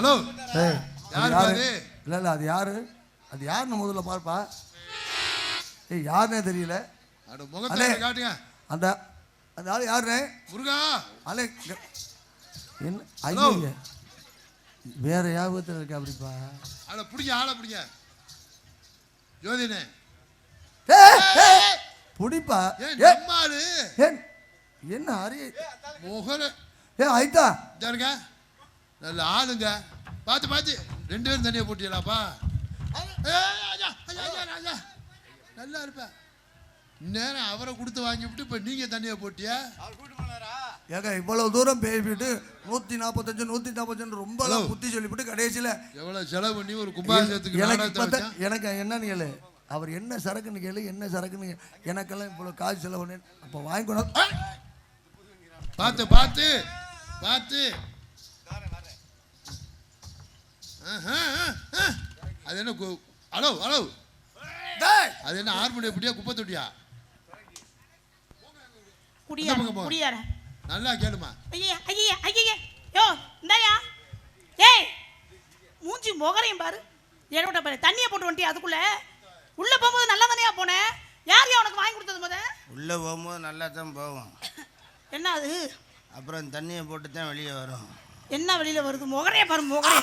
Hello யாரு? இல்ல அது யாரு? அது யாருன்னு முதல்ல பார்ப்பா. யாருன்னே தெரியல. முகத்தை காட்டுங்க. அந்த அந்த ஆள் யாருன்னு? முருகா. அலே என்ன ஐயோ வேற யாபத்தில் இருக்கா அப்படிப்பா. அட புடிங்க, ஆளை புடிங்க. ஜோதினே புடிப்பா. நம்மாளு என்ன அரிய முகர ஐத்தா இருங்க. நல்ல ஆளுங்க. பார்த்து பார்த்து 2 பேரும் தனியாக போட்டியலாப்பா. நல்லா இருப்ப. நேரம் அவரை கொடுத்து வாங்கி விட்டு இப்ப நீங்க தனியா போட்டியா? ஏங்க இவ்வளவு தூரம் பேசிட்டு 145 145 ரொம்ப புத்தி சொல்லிவிட்டு கடைசியில எவ்வளவு செலவு பண்ணி ஒரு கும்பாபிஷேகத்துக்கு எனக்கு என்னன்னு கேளு. அவர் என்ன சரக்குன்னு கேளு. என்ன சரக்குன்னு எனக்கெல்லாம் இவ்வளவு காசு செலவு பண்ணு. அப்ப வாங்கி கொண்டு பார்த்து பார்த்து பார்த்து. அது என்ன? ஹலோ ஹலோ, அது என்ன ஹார்மோனிய புட்டியா குப்பை தொட்டியா? குடியார நல்லா கேளுமா. ஐயா ஐயா ஐயா யோ இந்தாயா. ஏய் மூஞ்சி முகரையும் பாரு. ஏரோட பாரு. தண்ணியை போட்டு வந்துட்டி அதுக்குள்ள. உள்ள போகும்போது நல்லா தானேயா போனேன். யாரையா உனக்கு வாங்கி கொடுத்தது முத? உள்ள போகும்போது நல்லா தான் போவோம். என்ன அது? அப்புறம் தண்ணியை போட்டு தான் வெளியே வரும். என்ன வெளியில வருது? முகரைய பாரு. முகரை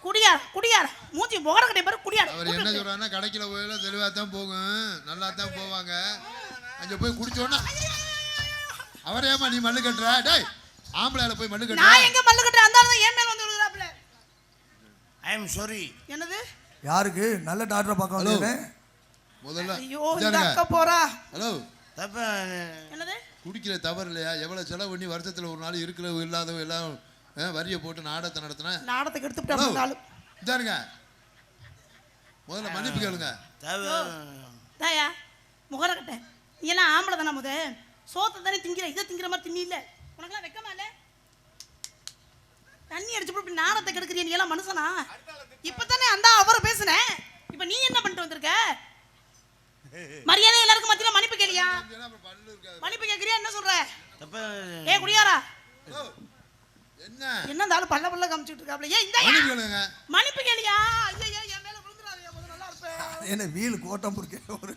குடியார குடியார மூஞ்சி முகர கட்டை பாரு. குடியார. அவர் என்ன சொல்றாருன்னா கடைக்கில போயில தெளிவா தான் போகும், நல்லா தான் போவாங்க. அங்க போய் குடிச்சோன்னா அவர் ஏமா நீ மல்லு கட்டுற? டேய் ஆம்பளையால போய் மல்லு கட்டுற. நான் எங்க மல்லு கட்டுற? அந்த ஆளு ஏன் மேல வந்து விழுறாப்ல. ஐ அம் சாரி. என்னது? யாருக்கு? நல்ல டாக்டரை பார்க்க வந்தேனே முதல்ல. ஐயோ இந்த அக்கா போறா. ஹலோ தப்ப என்னது? குடிக்கிற தவறு இல்லையா? எவ்வளவு செலவு பண்ணி வருஷத்துல ஒரு நாள் இருக்கிறவங்க இல்லாதவங்க எல்லாம் வரிய போட்டு நாடகத்தை நடத்தின. நாடகத்துக்கு எடுத்துட்டாங்க. இதாருங்க முதல்ல மன்னிப்பு கேளுங்க. தாயா முகர கட்ட. நீ எல்லாம் ஆம்பளை தானே முத? சோத்தை தானே திங்கிற. இதை திங்கிற மாதிரி தின்னி இல்ல. உனக்கெல்லாம் வெக்கமா இல்ல? தண்ணி அடிச்சு போட்டு நாடகத்தை கெடுக்கிறிய நீ எல்லாம் மனுஷனா? இப்பதானே அந்த அவரை பேசுனேன். இப்ப நீ என்ன பண்ணிட்டு வந்திருக்க? மரியாதை எல்லாருக்கும் மத்தியில மன்னிப்பு கேளியா? மன்னிப்பு கேட்கறியா? என்ன சொல்ற? ஏ குடியாரா என்ன என்ன அந்த ஆளு பல்ல பல்ல காமிச்சிட்டு இருக்காப்ல. ஏன் இந்த மன்னிப்பு கேளியா? ஐயா என் மேல விழுந்துறாதே. முதல்ல நல்லா இருப்பேன். என்ன வீல் கோட்டம் புடிக்க ஒரு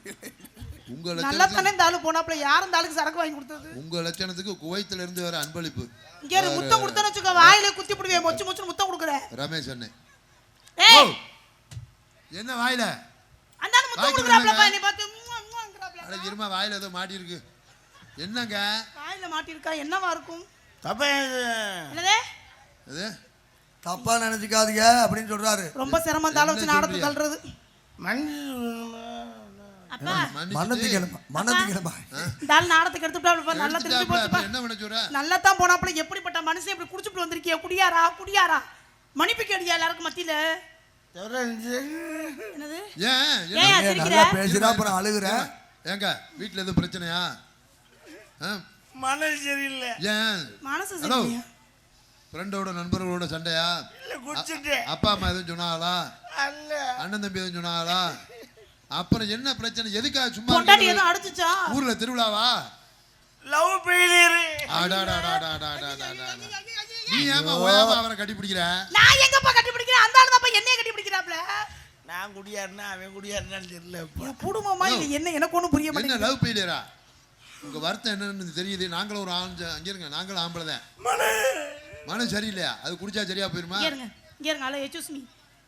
உங்க நல்லா தானே இந்த ஆளு போனாப்ல. யார் இந்த ஆளுக்கு சரக்கு வாங்கி கொடுத்தது? உங்க லட்சணத்துக்கு குவைத்துல இருந்து வர அன்பளிப்பு. இங்க ஒரு முத்தம் கொடுத்தேன்னு வச்சுக்கோ வாயிலே குத்தி புடுவே. மொச்சு மொச்சு முத்தம் கொடுக்குற ரமேஷ் அண்ணே. ஏய் என்ன வாயில அந்த ஆளு முத்தம் கொடுக்குறாப்ல. நீ பாத்து மூங்கங்கறாப்ல. அட இருமா வாயில ஏதோ மாட்டி இருக்கு. என்னங்க வாயில மாட்டி இருக்கா? என்னவா இருக்கும்? தப்ப என்னது? இது தப்பா நினைச்சுக்காதீங்க அப்படின்னு சொல்றாரு. ரொம்ப சிரமம் தாள வச்சு நாடத்து தள்ளுறது. அப்பா மனதிக்கலமா தாள் நாடத்துக்கு எடுத்துட்டாப்ல. நல்லா திருப்பி போச்சுப்பா. என்ன பண்ண சொல்ற? நல்லா தான் போனாப்ல. எப்படிப்பட்ட மனுஷன் இப்படி குடிச்சிட்டு வந்திருக்கிய? குடியாரா குடியாரா மன்னிப்பு கேடியா எல்லாருக்கும் மத்தியில. என்னது? ஏன் நல்லா பேசுறா அப்புறம் அழுகுற. ஏங்க வீட்ல எதுவும் பிரச்சனையா? மனசு சரியில்லை. ஏன் மனசு சரியில்லையா? ஃப்ரெண்டோட நண்பர்களோட சண்டையா? இல்ல குடிச்சிட்டு. அப்பா அம்மா எதுவும் சொன்னாங்களா? அல்ல. அண்ணன் தம்பி எதுவும் சொன்னாங்களா? அப்புறம் என்ன பிரச்சனை? எதுக்காக சும்மா பொண்டாட்டி எதுவும் அடிச்சுச்சா? ஊர்ல திருவிழாவா? Love failure. நீ ஏமா ஓயாம அவரை கட்டி பிடிக்கிற? நான் எங்கப்பா கட்டி பிடிக்கிறேன்? அந்த ஆளு தான் என்னைய கட்டி பிடிக்கிறாப்ல. நான் குடியாருனா அவன் குடியாருனான்னு தெரியல. குடும்பமா இல்ல என்ன எனக்கு ஒண்ணும் புரிய மாட்டேங்குது. என்ன லவ் ஃபெயிலியரா? உங்க வருத்தம் என்னன்னு தெரியுது. நாங்களும் ஒரு அங்க இருங்க. நாங்களும் ஆம்பளை தான். மனசு சரியில்லையா? அது குடிச்சா சரியா போயிருமா? இங்க இருங்க. Hello excuse me.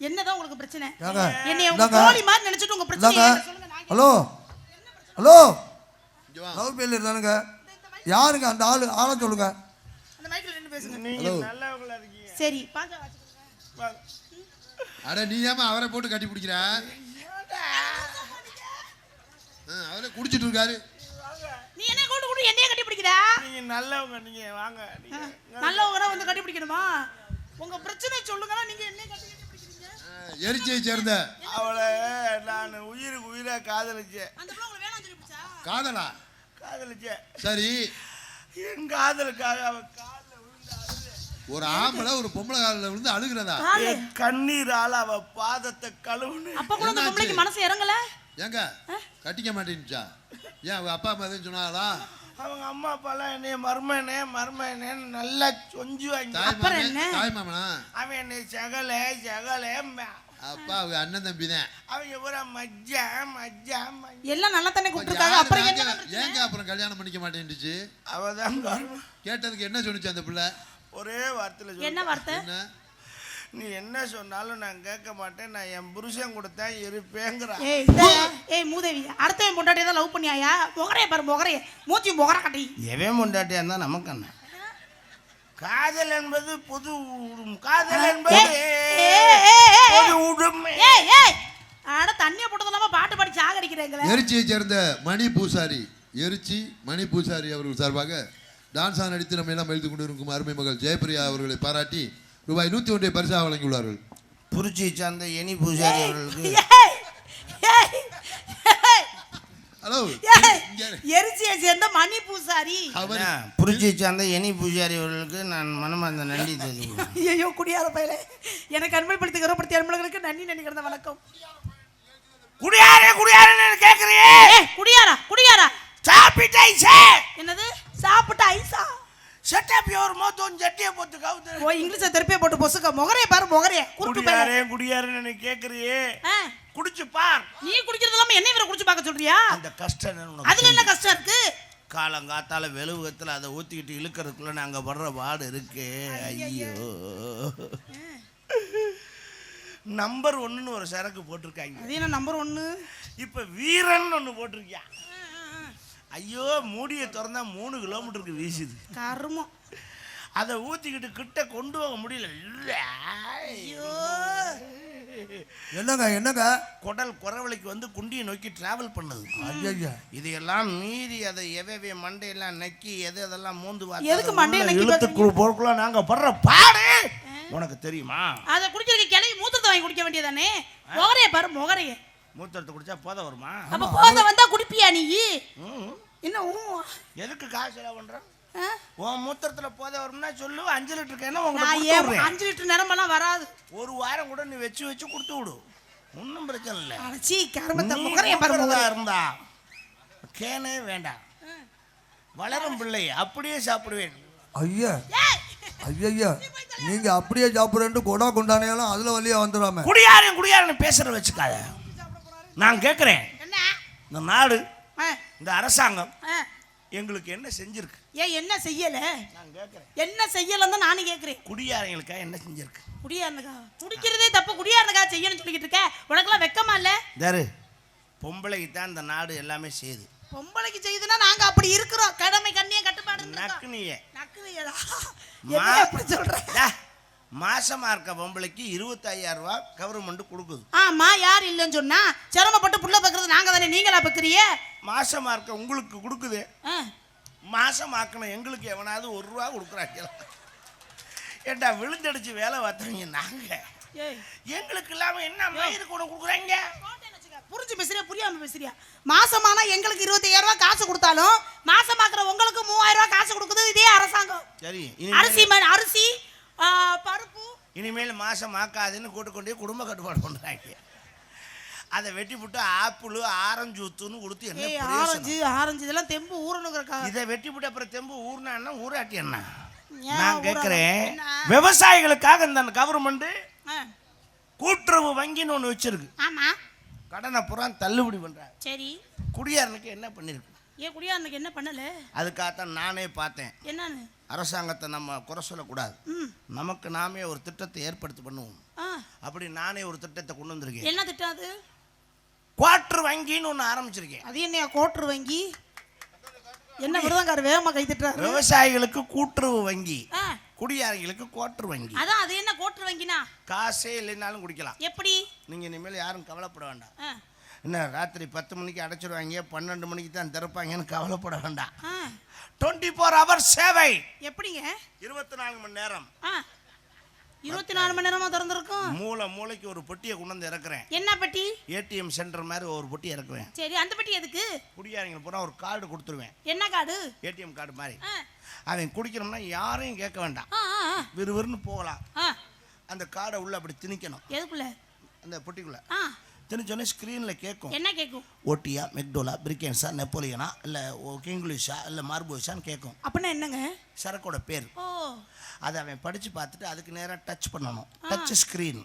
என்னதான் உங்களுக்கு பிரச்சனை? என்னைய உங்க கோழி மாதிரி நினைச்சிட்டு உங்க பிரச்சனை சொல்லுங்க. ஹலோ ஹலோ லவ் ஃபெயிலியர் தானுங்க. யாருங்க அந்த ஆளை சொல்லுங்க. அந்த மைக்ல நின்னு பேசுங்க. நீங்க நல்லவங்களா இருக்கீங்க. சரி பாஞ்சா வாச்சுங்க. அட நீ ஏமா அவரை போட்டு கட்டி பிடிக்கிற? அவரே குடிச்சிட்டு இருக்காரு. நீ என்ன கூட்டு என்னைய கட்டி பிடிக்கிற? நீங்க நல்லவங்க. நீங்க வாங்க. நல்லவங்கனா வந்து கட்டி பிடிக்கணுமா? உங்க பிரச்சனை சொல்லுங்கனா நீங்க என்னைய கட்டி பிடிக்கிறீங்க? எரிச்சியை சேர்ந்த அவளை நான் உயிருக்கு உயிரா காதலிச்சேன். அந்த புள்ள உங்களுக்கு வேணாம் சொல்லிச்சா? காதலா? காதலிச்சேன். சரி என் காதலுக்காக அவ கால்ல விழுந்து அழுது. ஒரு ஆம்பளை ஒரு பொம்பளை கால்ல விழுந்து அழுகிறதா? கண்ணீரால அவ பாதத்தை கழுவுனே. அப்ப கூட அந்த பொம்பளைக்கு மனசு இறங்கல? ஏங்க கட்டிக்க மாட்டேன்னுச்சா? ஏன் அவ அப்பா அம்மா எதுவும் சொன்னாங்களா? அவங்க அம்மா அப்பாலாம் என்னைய மருமனே நல்லா கொஞ்சுவாங்க. அப்புறம் என்ன? தாய் மாமனா? அவன் என்னை சகல அப்பா அவங்க அண்ணன் தம்பி தான். அவங்க பூரா மஜ்ஜா எல்லாம் நல்லா தானே கூப்பிட்டுருக்காங்க. அப்புறம் என்ன? ஏங்க அப்புறம் கல்யாணம் பண்ணிக்க மாட்டேன்னுச்சு? அவதான் கேட்டதுக்கு என்ன சொன்னுச்சு அந்த பிள்ளை? ஒரே வார்த்தையில என்ன வார்த்தை? என்ன? நீ என்ன சொன்னாலும் நான் கேட்க மாட்டேன், நான் என் புருஷன் கூட தான் இருப்பேங்கிறான். ஏய் மூதேவி, அடுத்தவன் பொண்டாட்டியை தான் லவ் பண்ணியாயா? முகரைய பாரு, முகரைய மூச்சி முகர கட்டி. எவன் பொண்டாட்டியா இருந்தா நமக்கு என்ன? காதல் என்பது பொது காதல் என்பது பொது உடுமை. ஆனா தண்ணியை போட்டதெல்லாம பாட்டு பாடி சாகடிக்கிறீங்களே. எரிச்சியை சேர்ந்த மணி பூசாரி அவர்கள் சார்பாக டான்ஸா நடித்து நம்ம எல்லாம் எழுத்து கொண்டிருக்கும் அருமை மகள் ஜெயபிரியா அவர்களை பாராட்டி ரூபாய் 101 பரிசாக வழங்கியுள்ளார்கள். புரிச்சி சார்ந்த எனி பூசாரி அவர்களுக்கு ஹலோ எரிச்சியை சேர்ந்த மணி பூசாரி புரிச்சி சார்ந்த எனி பூசாரி அவர்களுக்கு நான் மனமார்ந்த நன்றி தெரிவிக்கிறேன். ஐயோ குடியார பையலே, எனக்கு அன்பளிப்படுத்தி கௌரவப்படுத்திய அன்பர்களுக்கு நன்றி கிடந்த வணக்கம். குடியாரன்னு கேக்குறியே? குடியாரா சாப்பிட்ட ஐசா? என்னது சாப்பிட்ட ஐசா? Shut up your mouth on ஜட்டியை போட்டு கவுத்து. ஓ இங்கிலீஷை திருப்பி போட்டு பொசுக்க. முகரைய பாரு முகரைய. குடியாரன்னு கேக்குறியே? குடிச்சு பார். நீ குடிக்கிறது இல்லாம என்ன வேற குடிச்சு பார்க்க சொல்றியா? அந்த கஷ்டம் என்ன? அதுல என்ன கஷ்டம் இருக்கு? காலங்காத்தால வெளுவத்துல அதை ஊத்திக்கிட்டு இழுக்கிறதுக்குள்ள நாங்க படுற பாடு இருக்கு. ஐயோ நம்பர் 1ன்னு ஒரு சரக்கு போட்டிருக்காங்க. அது என்ன நம்பர் 1? இப்ப வீரன் ஒண்ணு போட்டிருக்கியா? ஐயோ மூடியை திறந்தா 3 கிலோமீட்டருக்கு வீசுது. கருமம். அதை ஊத்திக்கிட்டு கிட்ட கொண்டு போக முடியல. ஐயோ என்னங்க குடல் குறவளைக்கு வந்து குண்டியை நோக்கி டிராவல் பண்ணுது. ஐயா இதையெல்லாம் மீறி அதை எவே மண்டையெல்லாம் நக்கி அதெல்லாம் மூந்து எதுக்கு மண்டையில நக்கி இழுத்துக்குள்ள போறக்குள்ள நாங்க படுற பாடு உனக்கு தெரியுமா? அதை குடிக்கிறதுக்கு கிளவி மூத்திரத்தை வாங்கி குடிக்க வேண்டியதானே? முகரைய பாரு முகரைய. மூத்திரத்தை குடிச்சா போத வருமா? அப்ப போத வந்தா குடிப்பியா நீ? என்ன எதுக்கு காசு செலவு பண்ற? உன் மூத்திரத்துல போத வரும்னா சொல்லு. 5 லிட்டர் கேன நான் 5 லிட்டர் நிரம்பெல்லாம் வராது. ஒரு வாரம் கூட நீ வச்சு கொடுத்து விடு, ஒன்றும் பிரச்சனை இல்லை. அடச்சி கர்மத்தை முகரைய பாரு. இருந்தா கேனே வேண்டாம், வளரும் பிள்ளை அப்படியே சாப்பிடுவேன். ஐயா நீங்க அப்படியே சாப்பிடுறேன்ட்டு கொடா கொண்டானையெல்லாம் அதுல வழியா வந்துடாம குடியாரன் பேசுற வச்சுக்காத. நான் கேட்கிறேன், இந்த நாடு இந்த அரசாங்கம் எங்களுக்கு என்ன செஞ்சிருக்கு? என்ன செய்யல? நான் கேட்கிறேன் என்ன செய்யலன்னு நானும் கேட்கிறேன். குடியாரங்களுக்கா என்ன செஞ்சிருக்கு? குடியாரனுக்கா? குடிக்கிறதே தப்பு, குடியாரனுக்கா செய்யணும்னு சொல்லிக்கிட்டு இருக்க? உனக்கெல்லாம் வெக்கமா இல்ல? தாரு பொம்பளைக்கு தான் இந்த நாடு எல்லாமே செய்யுது. பொம்பளைக்கு செய்யுதுன்னா நாங்க அப்படி இருக்கிறோம். கடமை கண்ணிய கட்டுப்பாடு. நக்குனியே எப்படி சொல்ற? மாசமா இருக்க பொம்பளைக்கு 25,000 ரூபாய் கவர்மெண்ட் கொடுக்குது. ஆமா, யார் இல்லைன்னு சொன்னா? சிரமப்பட்டு புள்ள பக்கிறது நாங்க தானே, நீங்களா பக்குறிய? மாசமா இருக்க உங்களுக்கு கொடுக்குது. மாசமாக்கணும் எங்களுக்கு எவனாவது 1 ரூபா கொடுக்குறாங்க. ஏண்டா விழுந்தடிச்சு வேலை பார்த்தவங்க நாங்க, எங்களுக்கு இல்லாம என்ன மயிறு கூட கொடுக்குறாங்க? புரிஞ்சு பேசுறியா புரியாம பேசுறியா? மாசமானா எங்களுக்கு 25,000 ரூபாய் காசு கொடுத்தாலும் மாசமாக்குற உங்களுக்கு 3,000 ரூபாய் காசு கொடுக்குது இதே அரசாங்கம். சரி, அரிசி பருப்பு இனிமேல் மாசம் ஆக்காதுன்னு கொண்டே குடும்ப கட்டுப்பாடு பண்றாங்க. அதை வெட்டி போட்டு ஆப்பிள் ஆரஞ்சு ஊத்துன்னு கொடுத்து என்ன ஆரஞ்சு இதெல்லாம் தெம்பு ஊறணுங்கிறக்கா. இதை வெட்டி போட்டு அப்புறம் தெம்பு ஊர்னா ஊராட்டி என்ன? நான் கேட்கிறேன், விவசாயிகளுக்காக இந்த கவர்மெண்ட் கூட்டுறவு வங்கின்னு ஒண்ணு வச்சிருக்கு. ஆமா, கடனை புறா தள்ளுபடி பண்றாங்க. சரி, குடியாரனுக்கு என்ன பண்ணிருக்கு? குடியாரனுக்கு என்ன பண்ணல? அதுக்காகத்தான் நானே பார்த்தேன். என்னன்னு? அரசாங்கத்தை நம்ம குறை சொல்லக்கூடாது, நமக்கு நாமே ஒரு திட்டத்தை ஏற்படுத்தி பண்ணுவோம். அப்படி நானே ஒரு திட்டத்தை கொண்டு வந்திருக்கேன். என்ன திட்டம் அது? குவார்டர் வங்கின்னு ஒன்று ஆரம்பிச்சிருக்கேன். அது என்ன குவார்டர் வங்கி? என்ன விருதங்கார வேகமா கை தட்டுறாரு. விவசாயிகளுக்கு கூட்டுறவு வங்கி, குடியாரங்களுக்கு குவார்டர் வங்கி. அதான் அது என்ன குவார்டர் வங்கினா? காசே இல்லைனாலும் குடிக்கலாம். எப்படி? நீங்க இனிமேல் யாரும் கவலைப்பட வேண்டாம். என்ன ராத்திரி 10 மணிக்கு அடைச்சிருவாங்க, 12 மணிக்கு தான் திறப்பாங்கன்னு கவலைப்பட வேண்டாம். 24 hours சேவை. எப்படிங்க? 24 மணி நேரம். 24 மணி நேரமா திறந்திருக்கும். மூளைக்கு ஒரு பொட்டியை கொண்டு வந்து இறக்குறேன். என்ன பெட்டி? ஏடிஎம் சென்டர் மாதிரி ஒரு பொட்டி இறக்குவேன். சரி, அந்த பெட்டி எதுக்கு? குடியாரங்க பூரா ஒரு கார்டு கொடுத்துருவேன். என்ன கார்டு? ஏடிஎம் கார்டு மாதிரி. அவன் குடிக்கணும்னா யாரையும் கேட்க வேண்டாம், விறுவிறுன்னு போகலாம். அந்த கார்டை உள்ள அப்படி திணிக்கணும். எதுக்குள்ள? அந்த பொட்டிக்குள்ள. தெரிஞ்சோடனே ஸ்க்ரீனில் கேட்கும். என்ன கேட்கும்? ஓட்டியா, மெக்டோலா, பிரிக்கன்ஸா, நெப்போலியனா, இல்லை கிங்கிலீஷா, இல்லை மார்போஷான்னு கேட்கும். அப்படின்னா என்னங்க? சரக்கோட பேர். ஓ, அதை அவன் படித்து பார்த்துட்டு அதுக்கு நேராக டச் பண்ணணும். டச் ஸ்க்ரீன்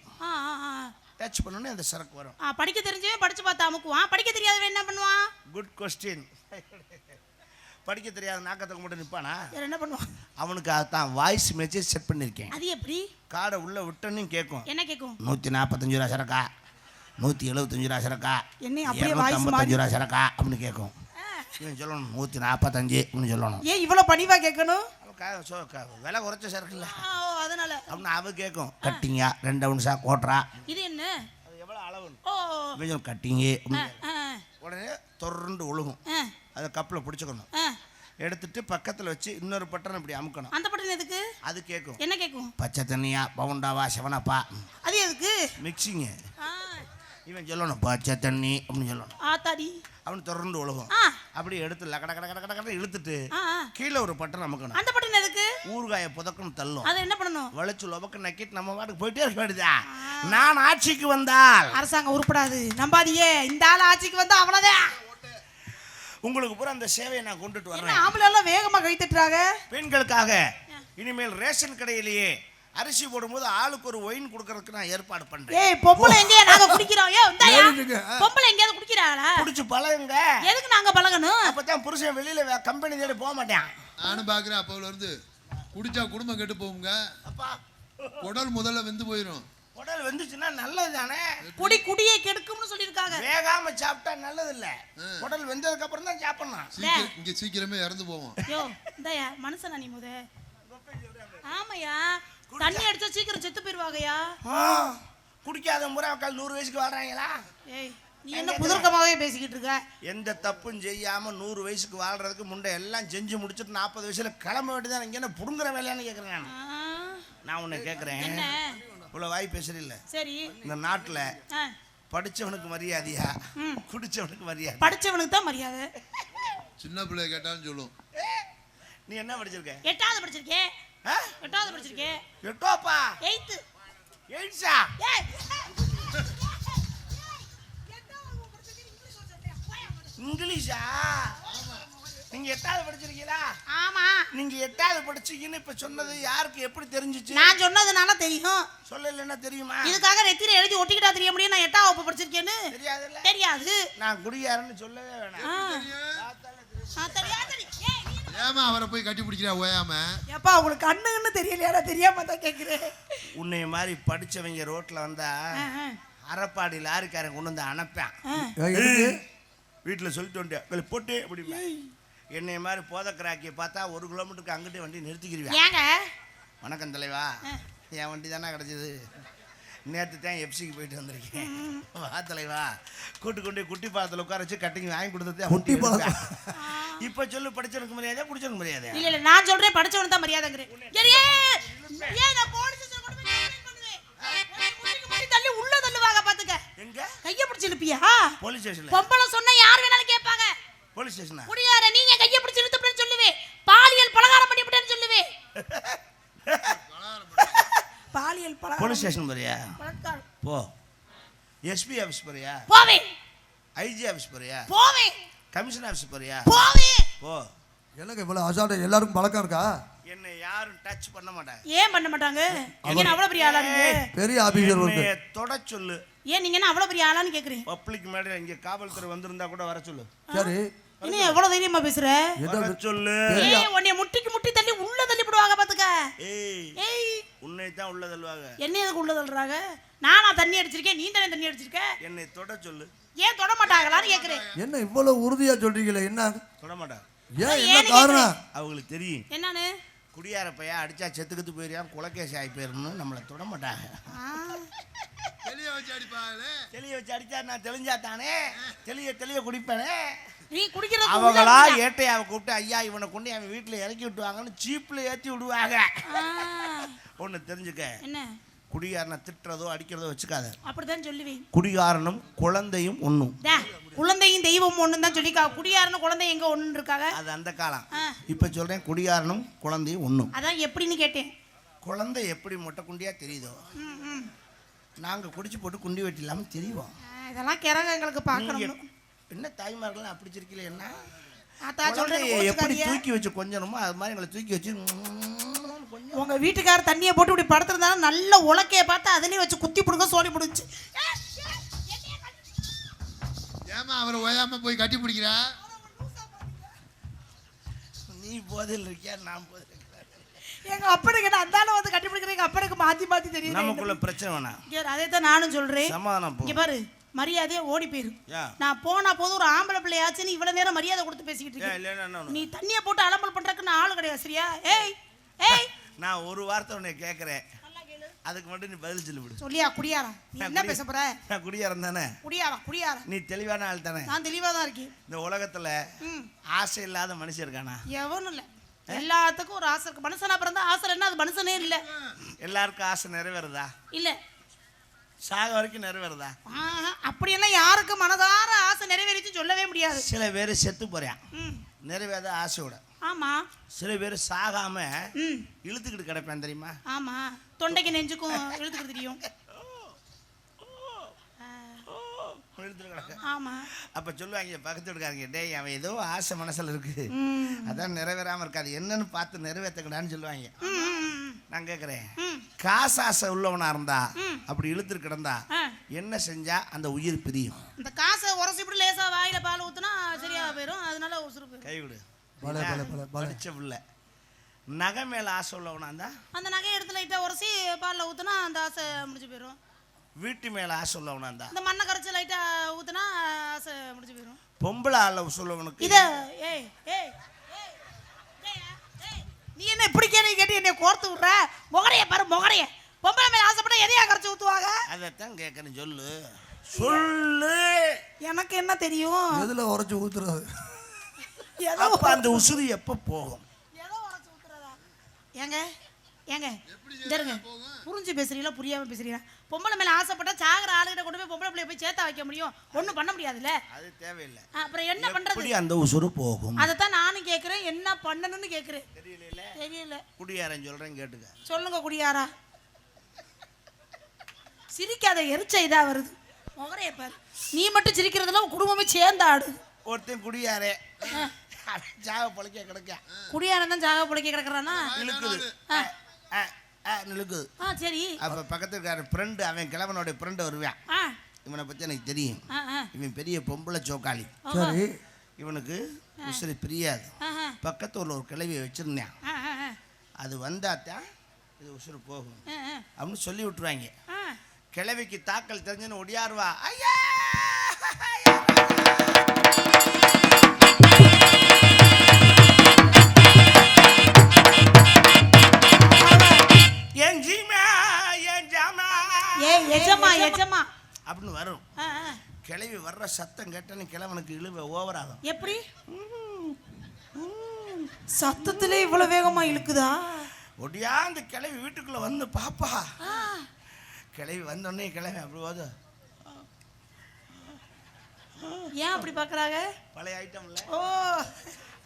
டச் பண்ணோன்னே அந்த சரக்கு வரும். படிக்க தெரிஞ்சவன் படிச்சு பார்த்து அமுக்குவான், படிக்க தெரியாதவன் என்ன பண்ணுவான்? Good question. படிக்க தெரியாத நாக்கத்துக்கு மட்டும் நிற்பானா? என்ன பண்ணுவான்? அவனுக்கு அதான் வாய்ஸ் மெசேஜ் செட் பண்ணியிருக்கேன். அது எப்படி? காடை உள்ள விட்டோன்னு கேட்கும். என்ன கேட்கும்? 145 ரூபா சரக்கா, 175 ரூபா சரக்கா, என்ன அப்படியே வாய்ஸ் 255 ரூபா சரக்கா அப்படின்னு கேட்கும். இவன் சொல்லணும் 145 அப்படின்னு சொல்லணும். ஏன் இவ்வளவு பணிவா கேட்கணும்? விலை குறைச்ச சரக்கு இல்லை அதனால அப்படின்னு அவ கேட்கும். கட்டிங்கா, 2 அவுன்ஸா, கோட்டரா, இது என்ன? அது எவ்வளோ அளவு? ஓ, கட்டிங்கு. உடனே தொடர்ந்து ஒழுகும். அதை கப்பில் பிடிச்சிக்கணும். எடுத்துட்டு பக்கத்தில் வச்சு இன்னொரு பட்டன் இப்படி அமுக்கணும். அந்த பட்டன் எதுக்கு? அது கேட்கும். என்ன கேட்கும்? பச்சை தண்ணியா, பவுண்டாவா, செவனப்பா. அது எதுக்கு? மிக்சிங்கு. இவன் சொல்லணும் பச்சை தண்ணி அப்படின்னு சொல்லணும். ஆத்தாடி அவனு தொடர்ந்து ஒழுகும். அப்படி எடுத்து லக்கட கட கட கட கட இழுத்துட்டு கீழே ஒரு பட்டன் அமுக்கணும். அந்த பட்டன் எதுக்கு? ஊறுகாயை புதக்கணும் தள்ளும். அதை என்ன பண்ணணும்? வளைச்சு லொபக்கு நக்கிட்டு நம்ம பாட்டுக்கு போயிட்டே இருக்க வேண்டியதா. நான் ஆட்சிக்கு வந்தால் அரசாங்கம் உருப்படாது, நம்பாதியே. இந்த ஆள் ஆட்சிக்கு வந்தா அவ்வளவுதான். உங்களுக்கு பூரா அந்த சேவையை நான் கொண்டுட்டு வரேன். ஆம்பளை எல்லாம் வேகமா கை தட்டுறாங்க. பெண்களுக்காக இனிமேல் ரேஷன் கடையிலேயே அரிசி போடும்போது ஆளுக்கு ஒரு ஒயின் கொடுக்கறதுக்கு நான் ஏற்பாடு பண்றேன். ஏய், பொம்பளை எங்கேயா நாங்க குடிக்கிறோம்? ஏய், இந்தாயா பொம்பளை எங்கேயாவது குடிக்கிறாளா? குடிச்சு பழகுங்க. எதுக்கு நாங்க பழகணும்? அப்பதான் புருஷன் வெளியில கம்பெனி தேடி போக மாட்டேன். நானும் பாக்குறேன். அப்போல இருந்து குடிச்சா குடும்பம் கெட்டு போகுங்க. அப்பா உடல் முதல்ல வெந்து போயிடும். உடல் வெந்துச்சுன்னா நல்லது தானே. குடியை கெடுக்கும்னு சொல்லிருக்காங்க. வேகாம சாப்பிட்டா நல்லது இல்ல. உடல் வெந்ததுக்கு அப்புறம் தான் சாப்பிடணும். இங்க சீக்கிரமே இறந்து போவோம். யோ, இந்தாயா மனுஷனா நீ முத? ஆமாயா, தண்ணி அடிச்சா சீக்கிரம் செத்து போயிருவாங்கயா. குடிக்காத முறை மக்கள் 100 வயசுக்கு வாழ்றாங்களா? ஏய், நீ என்ன புதர்க்கமாவே பேசிக்கிட்டு இருக்க? எந்த தப்பும் செய்யாம 100 வயசுக்கு வாழ்றதுக்கு முண்டை எல்லாம் செஞ்சு முடிச்சுட்டு 40 வயசுல கிளம்ப வேண்டியதான். இங்க என்ன புடுங்குற வேலையான்னு கேக்குறேன். நான் உன்னை கேக்குறேன், இவ்வளவு வாய் பேசுறீல்ல? சரி, இந்த நாட்டுல படிச்சவனுக்கு மரியாதையா, குடிச்சவனுக்கு மரியாதை? படிச்சவனுக்கு தான் மரியாதை. சின்ன பிள்ளை கேட்டாலும் சொல்லும். நீ என்ன படிச்சிருக்க? 8வது படிச்சிருக்கேன். 8வது படிச்சிருக்கேன். 8ப்பா? 8th. 8சா? ஏய், இங்கிலீஷா? நீங்க 8வது படிச்சிருக்கீங்களா? ஆமா. நீங்க 8வது படிச்சீங்கன்னு இப்ப சொன்னது யாருக்கு எப்படி தெரிஞ்சிச்சு? நான் சொன்னதுனால தெரியும். சொல்லலன்னா தெரியுமா? இதுக்காக நெத்தியில எழுதி ஒட்டிக்கிட்டா தெரிய முடியும் நான் 8வது வகுப்பு படிச்சிருக்கேன்னு? தெரியாதுல்ல? தெரியாது. நான் குடியாரன்னு சொல்லவே வேணாம். ஏமா அவரை போய் கட்டி பிடிக்கிறா ஓயாம? எப்பா உங்களுக்கு கண்ணுன்னு தெரியலையாடா? தெரியாம தான் கேக்குறேன். உன்னை மாதிரி படிச்சவங்க ரோட்ல வந்தா அரைப்பாடி லாரிக்காரன் கொண்டு வந்து அனுப்பான். வீட்டில் சொல்லிட்டு வந்தேன் போட்டு அப்படி. என்னை மாதிரி போதக்கராக்கியை பார்த்தா 1 கிலோமீட்டருக்கு அங்கிட்டே வண்டி நிறுத்திக்கிருவேன். வணக்கம் தலைவா, என் வண்டி தானே கிடச்சிது. நேற்று தான் எஃப்சிக்கு போயிட்டு வந்திருக்கேன். வா தலைவா, கொண்டு குட்டி பாலத்தில் உட்கார வச்சு கட்டிங் வாங்கி கொடுத்தது. இப்ப சொல்லு, படிச்சவனுக்கு மரியாதை, குடிச்சவனுக்கு மரியாதை? இல்ல இல்ல, நான் சொல்றேன் படிச்சவனுக்கு தான் மரியாதைங்கிறேன். தள்ளி உள்ள தள்ளுவாங்க பாத்துக்க. எங்க கைய பிடிச்சு இழுப்பியா? போலீஸ் ஸ்டேஷன்ல. பொம்பளை சொன்னா யார் வேணாலும் கேட்பாங்க. போலீஸ் ஸ்டேஷனா? குடியார நீங்க கைய பிடிச்சு இழுத்துப்பேன்னு சொல்லுவேன். பாலியல் பலகாரம் பண்ணிவிட்டேன்னு சொல்லுவேன். பாலியல் பலகாரம். போலீஸ் ஸ்டேஷன் போறியா? போ. எஸ்பி ஆபீஸ் போறியா? போவேன். ஐஜி ஆபீஸ் போறியா? போவேன். கமிஷன் ஆபீஸ் போறியா? போவேன். போ. எனக்கு இவ்வளவு அசால்ட்டா எல்லாருக்கும் பழக்கம் இருக்கா? என்ன யாரும் டச் பண்ண மாட்டாங்க. ஏன் பண்ண மாட்டாங்க? நீங்க அவ்வளவு பெரிய ஆளா? நீங்க பெரிய ஆபீசர் வந்து தொட சொல்லு. ஏன் நீங்க என்ன அவ்வளவு பெரிய ஆளான்னு கேக்குறீங்க? பப்ளிக் மேடையில இங்க காவல்துறை வந்திருந்தா கூட வர சொல்லு. சரி, நீ எவ்வளவு தைரியமா பேசுற? வர சொல்லு. ஏய், உன்னை முட்டி தள்ளி உள்ள தள்ளி போடுவாங்க பாத்துக்க. ஏய், உன்னை தான் உள்ள தள்ளுவாங்க. என்ன எதுக்கு உள்ள தள்ளுறாங்க? நானா தண்ணி அடிச்சிருக்கேன், நீ தானே தண்ணி அடிச்சிருக்க. என்னை தொட சொல்லு. ஏன் தொட மாட்டாங்களான்னு கேக்குறேன். என்ன இவ்வளவு உறுதியா சொல்றீங்களே? என்ன தொட மாட்டாங்க? ஏன், என்ன காரணம்? அவங்களுக்கு தெரியும். என்னன்னு? குடியார பையா அடிச்சா செத்துக்கத்து போயிருக்கான், குலக்கேசி ஆகி போயிருன்னு நம்மளை தொட மாட்டாங்க. தெளிய வச்சு அடிப்பாங்களே. தெளிய வச்சு அடிச்சா நான் தெளிஞ்சா தானே தெளிய குடிப்பேனே. நீ குடிக்கிறது அவங்களா ஏட்டையாவை கூப்பிட்டு ஐயா இவனை கொண்டு அவன் வீட்டில் இறக்கி விட்டுவாங்கன்னு ஜீப்ல ஏற்றி விடுவாங்க. ஒன்று தெரிஞ்சுக்க, என்ன குடிகாரனை திட்டுறதோ அடிக்கிறதோ வச்சுக்காத. அப்படித்தான் சொல்லுவேன். குடிகாரனும் குழந்தையும் ஒண்ணும். குழந்தையும் தெய்வம் ஒண்ணும் தான் சொல்லிக்கா. குடிகாரனும் குழந்தை எங்க ஒண்ணு இருக்காங்க? அது அந்த காலம். இப்ப சொல்றேன், குடிகாரனும் குழந்தையும் ஒண்ணும். அதான் எப்படின்னு கேட்டேன். குழந்தை எப்படி மொட்டை குண்டியா தெரியுதோ, நாங்க குடிச்சு போட்டு குண்டி வெட்டி இல்லாம தெரியும். இதெல்லாம் கிறங்க எங்களுக்கு பார்க்கணும். நீங்க என்ன தாய்மார்கள்லாம் அப்படி இருக்கீங்களே என்ன அதான் சொல்றேன். எப்படி தூக்கி வச்சு கொஞ்சணுமோ அது மாதிரி எங்களை தூக்கி வச்சு உங்க வீட்டுக்காரர் தண்ணியை போட்டு இப்படி படுத்துருந்தாலும் நல்ல உலக்கைய பார்த்து அதுலயே வச்சு குத்தி புடுங்க சோடி புடிச்சு. ஏமா அவரை ஓயாம போய் கட்டி பிடிக்கிறா? நீ போதில் இருக்கியா நான் போதில் எங்க அப்பனுக்கு என்ன அந்தால வந்து கட்டி பிடிக்கிற எங்க அப்பனுக்கு மாத்தி மாத்தி தெரியும். நமக்குள்ள பிரச்சனை வேணாம். அதே தான் நானும் சொல்றேன். சமாதானம் போ. இங்க பாரு மரியாதையா ஓடி போயிரு. நான் போனா போது ஒரு ஆம்பளை பிள்ளையாச்சுன்னு இவ்வளவு நேரம் மரியாதை கொடுத்து பேசிக்கிட்டு இருக்கேன். நீ தண்ணிய போட்டு அலம்பல் பண்றதுக்கு நான் ஆளு கிடையாது சரியா? ஏய் ஏய் நான் ஒரு வார்த்தை உன்னை கேட்கறேன், அதுக்கு மட்டும் நீ பதில் சொல்லி விடு. சொல்லியா குடியாரா? நீ என்ன பேச போற? நான் குடியாரன் தானே. குடியாரா நீ தெளிவான ஆள் தானே. நான் தெளிவா தான் இருக்கேன். இந்த உலகத்துல ஆசை இல்லாத மனுஷன் இருக்கானா? எவனும் இல்ல. எல்லாத்துக்கும் ஒரு ஆசை இருக்கு. மனுஷனா பிறந்தா ஆசை இல்லைன்னா அது மனுஷனே இல்ல. எல்லாருக்கும் ஆசை நிறைவேறதா? இல்ல. சாக வரைக்கும் நிறைவேறதா? அப்படியெல்லாம் யாருக்கு மனதார ஆசை நிறைவேறிச்சு சொல்லவே முடியாது. சில பேர் செத்து போறான் நிறைவேற ஆசையோட. ஆமா. சில பேர் சாகாம இழுத்துக்கிட்டு கிடப்பேன் தெரியுமா? ஆமா. தொண்டைக்கு நெஞ்சுக்கும் இழுத்துக்கிட்டு தெரியும். ஆமா. அப்ப சொல்லுவாங்க பக்கத்து வீட்டுக்காரங்க, டேய் அவன் ஏதோ ஆசை மனசுல இருக்கு அதான் நிறைவேறாம இருக்காது, என்னன்னு பார்த்து நிறைவேற்றக்கூடாதுன்னு சொல்லுவாங்க. நான் கேட்குறேன், காசு ஆசை உள்ளவனா இருந்தா அப்படி இழுத்துட்டு கிடந்தா என்ன செஞ்சா அந்த உயிர் பிரியும்? இந்த காசை உரசிப்பட்டு லேசா வாயில பால் ஊத்துனா சரியா போயிடும். அதனால உசுறு கைவிடு. படிச்ச பிள்ளை நகை மேல ஆசை உள்ளவனா இருந்தா அந்த நகையை எடுத்து லைட்டா உரசி பால்ல ஊத்துனா அந்த ஆசை முடிஞ்சு போயிடும். வீட்டு மேல ஆசை உள்ளவனா இருந்தா இந்த மண்ணை கரைச்சி லைட்டா ஊத்துனா ஆசை முடிஞ்சு போயிடும். பொம்பளை ஆள சொல்லவனுக்கு இத ஏய் ஏய் நீ என்ன இப்படி கேட்டு என்னை கோர்த்து விடுற? முகரைய பாரு முகரைய. பொம்பளை மேல ஆசைப்பட்டா எதையா கரைச்சி ஊத்துவாங்க? அதைத்தான் கேட்கணும். சொல்லு சொல்லு. எனக்கு என்ன தெரியும்? எதுல உரைச்சு ஊத்துறது? அப்ப அந்த உசுறு எப்ப போகும்? ஏதோ உரைச்சு ஊத்துறதா? ஏங்க ஏங்க இருங்க, புரிஞ்சு பேசுறீங்களா புரியாம பேசுறீங்களா? பொம்பளை மேல ஆசைப்பட்டா சாகர ஆளுகிட்ட கொண்டு போய் பொம்பளை பிள்ளைய போய் சேர்த்தா வைக்க முடியும்? ஒண்ணும் பண்ண முடியாதுல்ல. அது தேவையில்லை. அப்புறம் என்ன பண்றது? எப்படி அந்த உசுறு போகும்? அதத்தான் நானும் கேக்குறேன், என்ன பண்ணணும்னு கேக்குறேன். தெரியல. குடியாரன் சொல்றேன் கேட்டுக்க. சொல்லுங்க குடியாரா. சிரிக்காத, எரிச்ச இதா வருது. முகரைய பாரு. நீ மட்டும் சிரிக்கிறதுல குடும்பமே சேர்ந்து ஆடுது. ஒருத்தன் குடியாரே ஜாக பொழைக்க கிடக்க. குடியாரன் தான் ஜாக பொழைக்க கிடக்குறானா? இழுக்குது நிலுக்குது. சரி. அப்ப பக்கத்துக்கார ஃப்ரெண்டு, அவன் கிழவனோட ஃப்ரெண்டு வருவான். இவனை பத்தி எனக்கு தெரியும். இவன் பெரிய பொம்பளை சோக்காளி. சரி. இவனுக்கு உசுறு பிரியாது. பக்கத்துல ஒரு கிழவியை வச்சிருந்தேன். அது வந்தாத்தான் இது உசுறு போகும் அப்படின்னு சொல்லி விட்டுருவாங்க. கிழவிக்கு தாக்கல் தெரிஞ்சுன்னு ஒடியாருவா. ஐயா அப்படின்னு வரும். கிளவி வர்ற சத்தம் கேட்டனு கிழவனுக்கு இழுவ ஓவர் ஆகும். எப்படி சத்தத்திலே இவ்வளவு வேகமா இழுக்குதா? ஒடியா அந்த கிளவி வீட்டுக்குள்ள வந்து பாப்பா. கிளவி வந்தோடனே கிளவி அப்படி போது. ஏன் அப்படி பாக்குறாங்க? பழைய ஐட்டம்ல. ஓ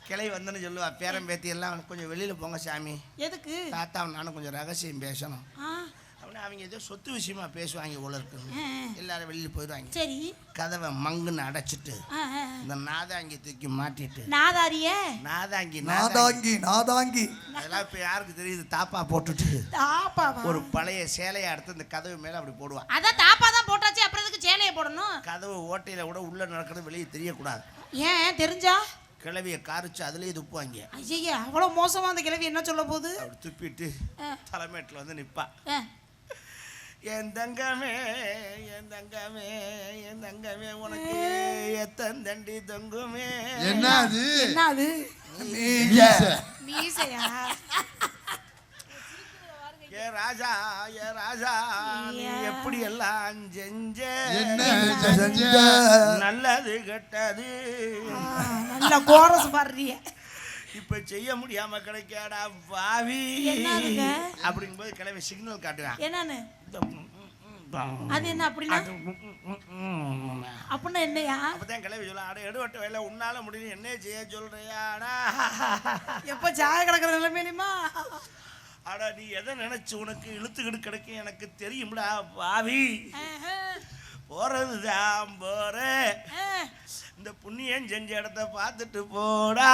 கிளவி வந்தோன்னு சொல்லுவா, பேரம் பேத்தி எல்லாம் கொஞ்சம் வெளியில போங்க சாமி. எதுக்கு? தாத்தா நானும் கொஞ்சம் ரகசியம் பேசணும். அவங்க ஏதோ சொத்து விஷயமா பேசுவாங்க போல இருக்கு. எல்லாரும் வெளியில போயிடுவாங்க. சரி. கதவை மங்குன்னு அடைச்சிட்டு இந்த நாதாங்கி தூக்கி மாட்டிட்டு. நாதாரிய நாதாங்கி அதெல்லாம் இப்ப யாருக்கு தெரியுது? தாப்பா போட்டுட்டு ஒரு பழைய சேலையை எடுத்து இந்த கதவு மேல அப்படி போடுவான். அதான் தாப்பா தான் போட்டாச்சு, அப்புறம் எதுக்கு சேலையை போடணும்? கதவு ஓட்டையில கூட உள்ள நடக்கிறது வெளியே தெரியக்கூடாது. ஏன் தெரிஞ்சா? கிளவியை காரிச்சு அதுலயே துப்புவாங்க. ஐயா அவ்வளவு மோசமா அந்த கிளவி என்ன சொல்ல போகுது? அப்படி துப்பிட்டு தலைமேட்டில் வந்து நிப்பா. என் தங்கமே என் தங்கமே என் தங்கமே உனக்கு எத்தந்தண்டி தொங்குமே. என்னது என்னது? மீசையா? ஏ ராஜா ஏ ராஜா நீ எப்படி எல்லாம் செஞ்ச நல்லது கெட்டது நல்ல கோரஸ் பாடுறிய. இப்ப செய்ய முடியாம கிடைக்காடா பாவி அப்படிங்கும்போது கிளம்பி சிக்னல் காட்டுவேன். என்னன்னு? அது என்ன அப்படின்னா? அப்படின்னா என்னையா? அப்பதான் கிளம்பி சொல்ல, அட எடுவட்ட வேலை உன்னால முடியும் என்ன செய்ய சொல்றியாடா? எப்ப ஜாக கிடக்குற நிலைமையிலுமா? அடா நீ எதை நினைச்சு உனக்கு இழுத்துக்கிட்டு கிடைக்கும் எனக்கு தெரியும்டா பாவி. போறதுதான் போறேன், இந்த புண்ணியம் செஞ்ச இடத்த பார்த்துட்டு போடா.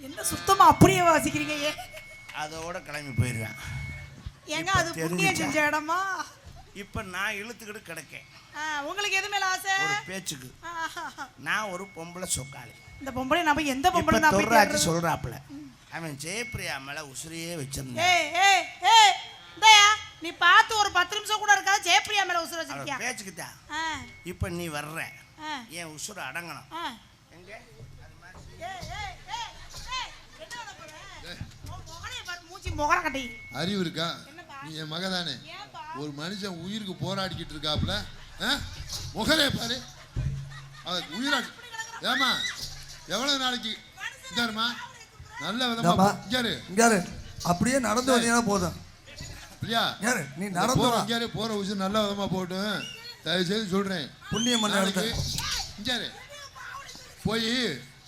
என்ன சுத்தமா அப்படியே வாசிக்கிறீங்க? அதோட கிளம்பி போயிடுவேன். ஏங்க அது புண்ணியம் செஞ்ச இடமா? இப்ப நான் இழுத்துக்கிட்டு கிடக்கேன். உங்களுக்கு எது மேல ஆசை? ஒரு பேச்சுக்கு. நான் ஒரு பொம்பளை சொக்காளி. இந்த பொம்பளை நம்ம எந்த பொம்பளை நான் போய் தொர்ராஜி சொல்றாப்ல, அவன் ஜெயப்பிரியா மேல உசுரியே வச்சிருந்தான். இந்தயா நீ பார்த்து ஒரு 10 நிமிஷம் கூட இருக்காது, ஜெயப்பிரியா மேல உசுர வச்சிருக்கியா? பேச்சுக்குதா. இப்ப நீ வர்ற, ஏன் உசுர அடங்கணும். எங்க அறிவு இருக்கா? நீ என் மக தானே. ஒரு மனுஷன் உயிருக்கு போராடிக்கிட்டு இருக்காப்புல, முகரே பாரு உயிரா. ஏமா எவ்வளவு நாளைக்கு இந்தாருமா நல்ல விதமா இங்காரு அப்படியே நடந்து வந்தீங்கன்னா போதும். பிரியா நீ நடந்து இங்காரு போற விஷயம் நல்ல விதமா போட்டும். தயவு செய்து சொல்றேன், புண்ணியம் பண்ண இங்காரு போய்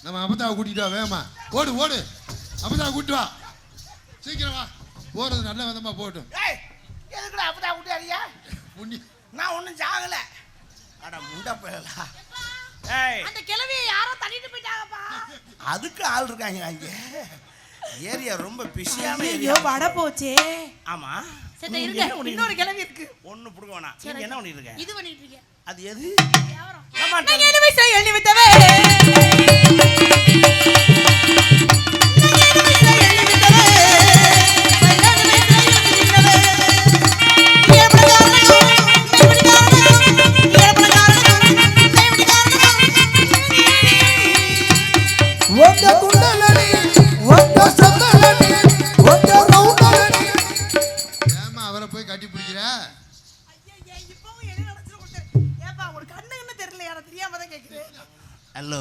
நம்ம அபதாவை கூட்டிட்டு வா. வேமா ஓடு ஓடு, அபதாவை கூட்டு வா, சீக்கிரம் வா. போறது நல்ல விதமா போட்டும். எதுக்குடா அப்பதா கூட்டியா? நான் ஒன்றும் சாகல. அட முண்டை போயலா. அந்த கிழவியை யாரோ தள்ளிட்டு போயிட்டாங்கப்பா. அதுக்கு ஆள் இருக்காங்க அங்கே. ஏரியா ரொம்ப பிஸியான ஏரியா. வட போச்சே. ஆமா சரி இருங்க, இன்னொரு கிழவி இருக்கு. ஒண்ணு புடுங்க வேணாம். நீங்க என்ன பண்ணிட்டு இருக்கீங்க? இது பண்ணிட்டு இருக்கேன். அது எது? ஆமா நான் என்ன விஷயம் எழுதி விட்டவே. அவரை போய் கட்டி பிடிக்கிற. ஹலோ,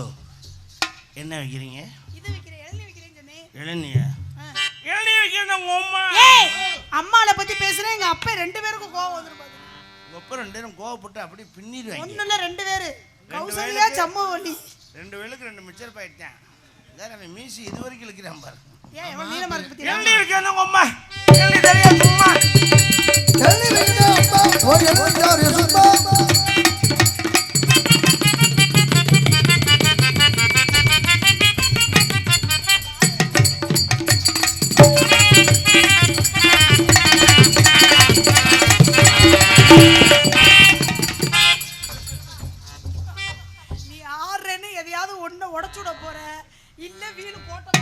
என்ன வைக்கிறீங்க? இது வைக்கிறேன், இளநீ வைக்கிறேன்னு சொன்னேன். இளநியா? இளநீ வைக்கிறேன் உங்க அம்மா. அம்மாளை பத்தி பேசுறேன். எங்க அப்பா 2 பேருக்கும் கோவம் வந்துரும் பாரு. உங்க அப்பா 2 பேரும் கோவப்பட்டு அப்படியே பின்னிடுவாங்க. ஒண்ணு இல்ல 2 பேரு. கௌசல்யா சம்மவள்ளி. 2 வேளுக்கு 2 மிச்சர் பாயிட்டான். வேற அவன் மீசி இது வரைக்கும் இழுக்கிறான் பாரு. ஏன் எவ்வளவு நீளமா இருக்கு பத்தியா? இளநீ வைக்கிறேன் உங்க அம்மா. இளநீ தெரியாது அம்மா. இளநீ வைக்கிறேன் அம்மா. ஓ எல்லாரும் யசுமா. நீ ஆறேன்னு எதையாவது ஒண்ணு உடைச்சுட போற, இல்ல வீடு போட்ட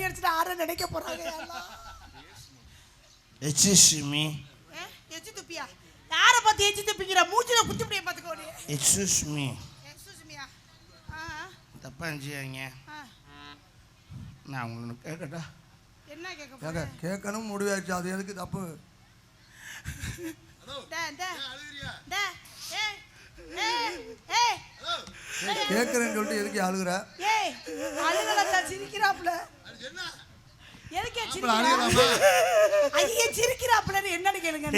அடிச்சுட்டு ஆற நினைக்க போறாங்க எக்ஸ்கியூஸ்மி. எச்சி துப்பியா? யார பார்த்து எச்சி துப்பிக்கிற? மூஞ்சில குத்தி முடிய பாத்துக்கோ நீ. எக்ஸ்கியூஸ்மி. எக்ஸ்கியூஸ்மியா? தப்பா நினைச்சியாங்க. நான் உங்களுக்கு கேட்கட்டா? என்ன கேட்க ஏங்க போற? கேட்கணும் முடிவாச்சு, அது எதுக்கு தப்பு? கேட்கறேன்னு சொல்லிட்டு எதுக்கு அழுகுற? ஏய் அழுகலடா, சிரிக்கிறாப்ல. எதுக்கு அழுகலாமா? ஐயே சிரிக்கிறாப்ல என்னன்னு கேளுங்க.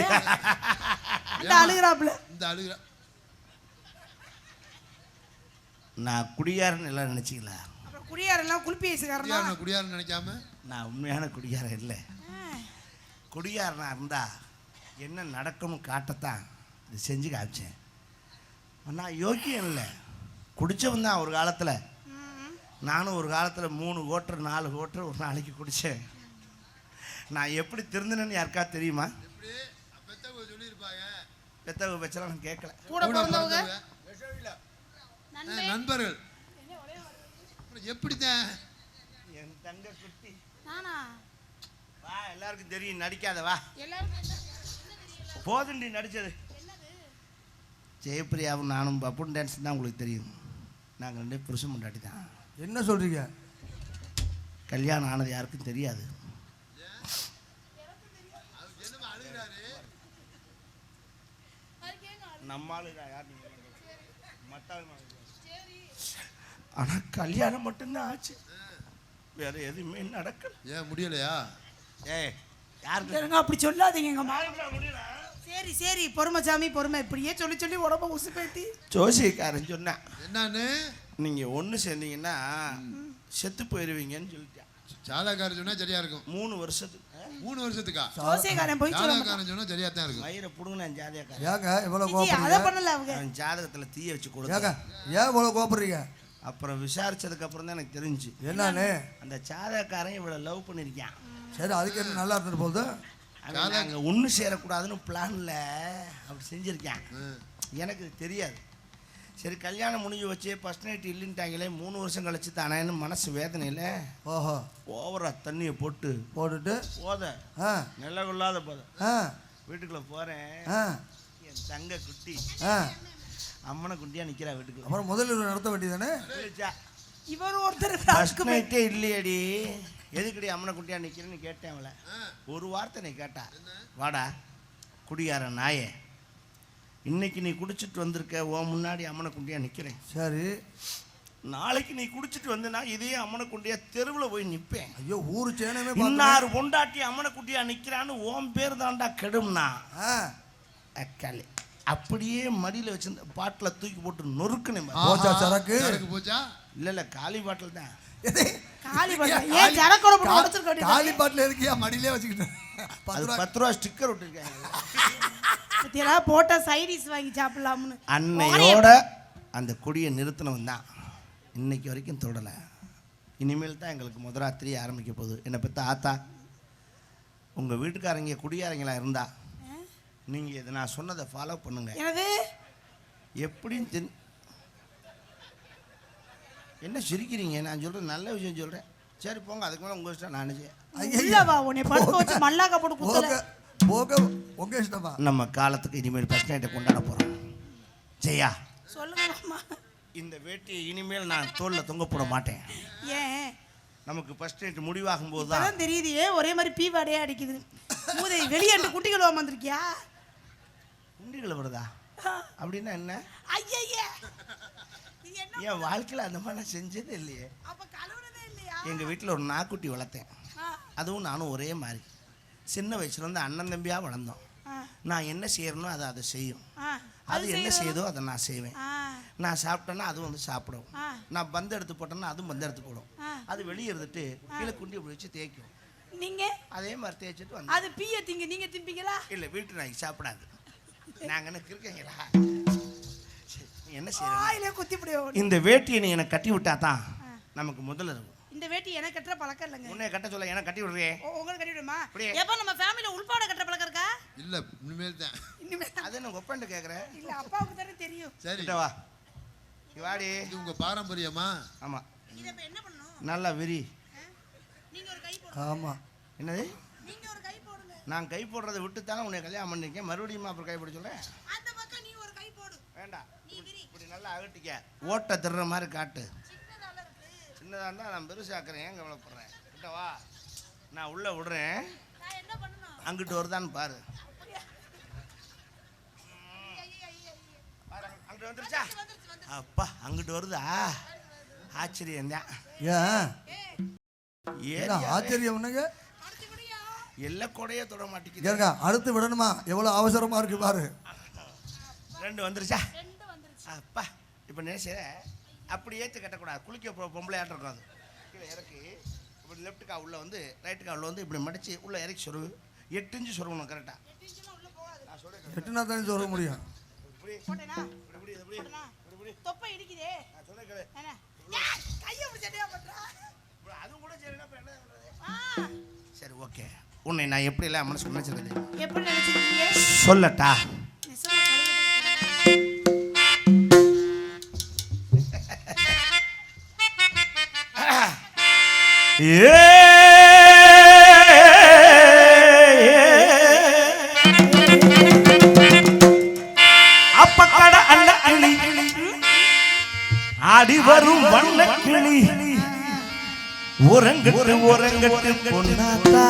இந்த அழுகறாப்ல. இந்த அழுகுற நான் குடியாரன்னு எல்லாம் நினைச்சிக்கல. அப்புறம் குடியாரெல்லாம் குளிப்பி வயசுக்காரனா? குடியாரன்னு நினைக்காம நான் உண்மையான குடியாரன் இல்லை. குடியாரனா இருந்தா என்ன நடக்கும்னு காட்டத்தான் இது செஞ்சு காமிச்சேன். நான் யோக்கியம் இல்லை, குடிச்சவன் தான். ஒரு காலத்தில் நானும் ஒரு காலத்தில் 3 கோட்டர் 4 கோட்டர் ஒரு நாளைக்கு குடித்தேன். நான் எப்படி திருந்தினேன்னு யாருக்கா தெரியுமா? பெத்தவங்க பெச்சலாம் நான் கேட்கல. கூட பிறந்தவங்க நண்பர்கள் எப்படிதான்? என் தங்க குட்டி நானா? வா, எல்லாருக்கும் தெரியும், நடிக்காத வா. எல்லாரும் போதுண்டி நடிச்சது. ஜெயப்பிரியாவும் நானும் பப்புன் டான்ஸ் தான் உங்களுக்கு தெரியும். நாங்கள் 2 புருஷன் முன்னாடி தான். என்ன சொல்றீங்க? கல்யாணம் ஆனது யாருக்கும் தெரியாது. ஆனா கல்யாணம் மட்டும்தான் ஆச்சு, வேற எதுவுமே நடக்கல. ஏன் முடியலையா? ஏய் யாருக்கு இருங்க, அப்படி சொல்லாதீங்க. எங்க சரி சரி பொறுமை சாமி பொறுமை. இப்படியே சொல்லி சொல்லி உடம்ப உசு பேத்தி. ஜோசியக்காரன் சொன்னான், என்னன்னு? நீங்க ஒன்று சேர்ந்தீங்கன்னா செத்து போயிடுவீங்கன்னு சொல்லிட்டான். சாதாக்காரன் சொன்னா சரியா இருக்கும். 3 வருஷத்துக்கு. 3 வருஷத்துக்கா? ஜோசியக்காரன் போய் சொல்லுங்க. சாதாக்காரன் சொன்னா சரியா தான் இருக்கும். வயிறை புடுங்கின ஜாதகக்காரன். ஏங்க இவ்வளவு அத கோபப்படுறீங்க? பண்ணல அவங்க. அவன் ஜாதகத்தில் தீய வச்சு ஏங்க கொடுத்தாங்க. ஏன் இவ்வளவு கோபப்படுறீங்க? அப்புறம் விசாரிச்சதுக்கு அப்புறம் தான் எனக்கு தெரிஞ்சு என்னன்னு. அந்த ஜாதகக்காரன் இவ்வளவு லவ் பண்ணியிருக்கான். சரி, அதுக்கு என்ன நல்லா இருந்துட்டு போகுது? நாங்கள் ஒன்று சேரக்கூடாதுன்னு பிளான்ல அப்படி செஞ்சுருக்கேன். எனக்கு இது தெரியாது. சரி கல்யாணம் முடிஞ்சு வச்சு ஃபர்ஸ்ட் நைட் இல்லைன்ட்டாங்களே, 3 வருஷம் கழிச்சு தானேன்னு மனசு வேதனையில் ஓஹோ ஓவரா தண்ணியை போட்டுட்டு போத நில கொள்ளாத போத வீட்டுக்குள்ள போறேன். என் தங்க குட்டி அம்மனை குட்டியா நிக்கிறா வீட்டுக்குள்ள. அப்புறம் முதல்ல நடத்த வேண்டியதானே? இவர் ஒருத்தர் ஃபர்ஸ்ட் நைட்டே இல்லையடி, எதுக்கடி அம்மனை குட்டியா நிக்கிறேன்னு கேட்டேன். அவளை ஒரு வார்த்தை நீ கேட்டா, வாடா குடியார நாயே, இன்னைக்கு நீ குடிச்சிட்டு வந்திருக்க, உன் முன்னாடி அம்மனை குண்டியா நிக்கிறேன். சரி, நாளைக்கு நீ குடிச்சிட்டு வந்தனா இதே அம்மனை குண்டியா தெருவில் போய் நிற்பேன். ஐயோ ஊரு சேனமே இன்னார் பொண்டாட்டி அம்மனை குட்டியா நிக்கிறான்னு உன் பேர் தாண்டா கெடும்னா அக்காளி அப்படியே மடியில் வச்சிருந்த பாட்டில் தூக்கி போட்டு நொறுக்குனேன். போச்சா சரக்கு? போச்சா? இல்ல காலி பாட்டில் தான். காலி பாட்டில் ஏன் சரக்கோட போட்டு உடைச்சிருக்க வேண்டியது? காலி பாட்டில் இருக்கியா மடியிலே வச்சுக்கிட்டேன். 10 ரூபா ஸ்டிக்கர் விட்டுருக்காங்க. பத்தியா போட்டா சைடிஸ் வாங்கி சாப்பிடலாம்னு அன்னையோட அந்த கொடியை நிறுத்தினவன் தான் இன்னைக்கு வரைக்கும் தொடலை. இனிமேல் தான் எங்களுக்கு முதராத்திரி ஆரம்பிக்க போகுது. என்னை பற்றி ஆத்தா, உங்கள் வீட்டுக்காரங்க குடியாரங்களா இருந்தா நீங்கள் இதை நான் சொன்னதை ஃபாலோ பண்ணுங்க. எனது எப்படின்னு என்ன சிரிக்கிறீங்க? நான் சொல்கிறேன் நல்ல விஷயம் சொல்கிறேன். சரி போங்க, அதுக்கு மேலே உங்கள் இஷ்டம். நான் இல்லவா உன்னை படுக்க வச்சு மல்லாக்க போட்டு குத்தல போக உங்க இஷ்டமா. நம்ம காலத்துக்கு இனிமேல் ஃபர்ஸ்ட் நைட்டை கொண்டாட போகிறோம். ஜெயா சொல்லுங்க, இந்த வேட்டியை இனிமேல் நான் தோளில் தொங்க போட மாட்டேன். ஏன்? நமக்கு ஃபர்ஸ்ட் நைட் முடிவாகும் போது தான் தெரியுது. ஏன் ஒரே மாதிரி பீவாடையே அடிக்குது? மூதை வெளியாண்டு குட்டிகள் வந்திருக்கியா? குண்டிகளை வருதா? அப்படின்னா என்ன? ஐயா என் வாழ்க்கையில் அந்த மாதிரி நான் செஞ்சதே இல்லையே. அப்ப கழுவுனதே இல்லையா? எங்கள் வீட்டில் ஒரு நாக்குட்டி வளர்த்தேன். அதுவும் நானும் ஒரே மாதிரி சின்ன வயசுலேருந்து அண்ணன் தம்பியாக வளர்ந்தோம். நான் என்ன செய்யறனோ அதை செய்யும். அது என்ன செய்யுதோ அதை நான் செய்வேன். நான் சாப்பிட்டேன்னா அது வந்து சாப்பிடும். நான் பந்து எடுத்து போட்டேன்னா அதுவும் பந்து எடுத்து போடும். அது வெளியே இருந்துட்டு கீழே குண்டி இப்படி வச்சு தேய்க்கும். நீங்க அதே மாதிரி தேய்ச்சிட்டு வந்து அது பீய திங்க நீங்க திம்பிங்களா? இல்லை, வீட்டு நாய்க்கு சாப்பிடாது. நாங்கள் என்ன இருக்கீங்களா? என்ன செய்யறோம்? இந்த வேட்டியை நீ எனக்கு கட்டி விட்டா தான் நமக்கு முதல்ல இருக்கும். இந்த வேட்டி எனக்கு கட்டுற பழக்கம் இல்லைங்க. உன்னை கட்ட சொல்ல எனக்கு கட்டி விடுறே. உங்களுக்கு கட்டி விடுமா? எப்ப நம்ம ஃபேமிலில உள்பாட கட்டுற பழக்கம் இருக்கா? இல்ல, இனிமேல் தான். இனிமேல் அது என்ன ஒப்பண்ட கேக்குறேன். இல்ல, அப்பாவுக்கு தானே தெரியும். சரி வா வாடி. இது உங்க பாரம்பரியமா? ஆமா. இத இப்ப என்ன பண்ணனும்? நல்லா விரி. நீங்க ஒரு ஆமா. என்னது? நீங்க ஒரு கை போடுங்க. நான் கை போடுறதை விட்டு தானே உன்னை கல்யாணம் பண்ணிருக்கேன். மறுபடியும் அப்புறம் கை போட சொல்றேன். அந்த பக்கம் நீ ஒரு கை போடு. வேண்டாம். நீ விரி. இப்படி நல்லா அகட்டிக்க. ஓட்ட திருற மாதிரி காட்டு. சின்னதால இருக்கு. சின்னதா இருந்தா நான் பெருசாக்குறேன். ஏன் கவலைப்படுறேன்? கிட்ட வா. நான் உள்ள விடுறேன். நான் என்ன பண்ணணும்? அங்கிட்டு வருதான்னு பாரு. அங்கிட்டு வந்துருச்சா? அப்பா அங்கிட்டு வருதா? ஆச்சரியம் தான். ஏன் ஆச்சரியம் ஒண்ணுங்க? எல்லாம் கொடையே தொட மாட்டேங்குது. கேளுங்க, அடுத்து விடணுமா? எவ்வளவு அவசரமா இருக்கு பாரு. 2 வந்துருச்சா? அப்பா இப்போ நேச அப்படி ஏற்று கட்டக்கூடாது. குளிக்க பொம்பளை ஆட்டம் இருக்கும். அது கீழே இறக்கி இப்படி லெஃப்ட் கா உள்ள வந்து ரைட்டு கா உள்ள வந்து இப்படி மடிச்சு உள்ள இறக்கி சொருவு. 8 இன்ச்சு சொருகணும் கரெக்டா. நான் சொல்றேன் 8 தான் சொருக முடியும். இப்படி போட்டேனா? இப்படி இப்படி இப்படி தொப்பை இடிக்குதே. நான் சொல்றேன் கேளு. என்ன? கைய பிடிச்சடியா பண்றா. அது கூட சரினா இப்ப என்ன பண்றது? சரி ஓகே. உன்னை நான் எப்படி எல்லாம் மனசு நினைச்சிருக்கேன். எப்படி நினைச்சிருக்கீங்க? சொல்லட்டா? நிசமா கழுத அப்பக்கட அண்ண கிளி ஆடி வரும் வண்ண கிளி உறங்கட்டு உறங்கட்டு பொன்னாத்தா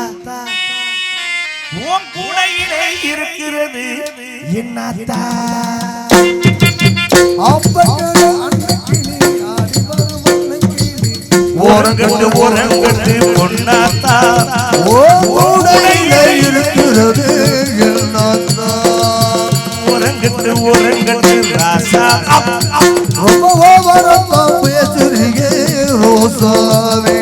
உன் கூடையிலே இருக்கிறது என்னாத்தா. உறங்கட்டு உறங்கட்டு பொன்னாத்தா உன் கூடையிலே இருக்கிறது என்னாத்தா. உறங்கட்டு உறங்கட்டு ராசா. ரொம்ப ஓவரமா பேசுறீங்க ரோசாவே.